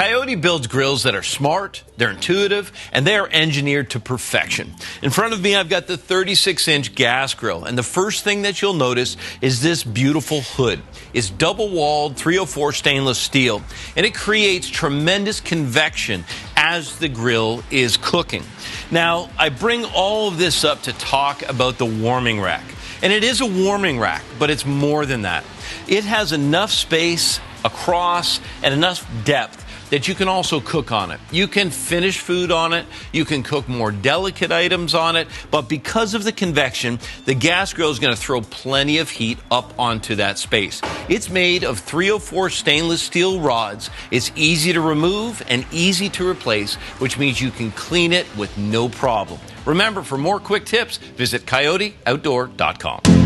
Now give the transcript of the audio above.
Coyote builds grills that are smart, they're intuitive, and they are engineered to perfection. In front of me, I've got the 36-inch gas grill, and the first thing that you'll notice is this beautiful hood. It's double-walled 304 stainless steel, and it creates tremendous convection as the grill is cooking. Now, I bring all of this up to talk about the warming rack. And it is a warming rack, but it's more than that. It has enough space across and enough depth that you can also cook on it. You can finish food on it, you can cook more delicate items on it, but because of the convection, the gas grill is going to throw plenty of heat up onto that space. It's made of 304 stainless steel rods. It's easy to remove and easy to replace, which means you can clean it with no problem. Remember, for more quick tips, visit coyoteoutdoor.com.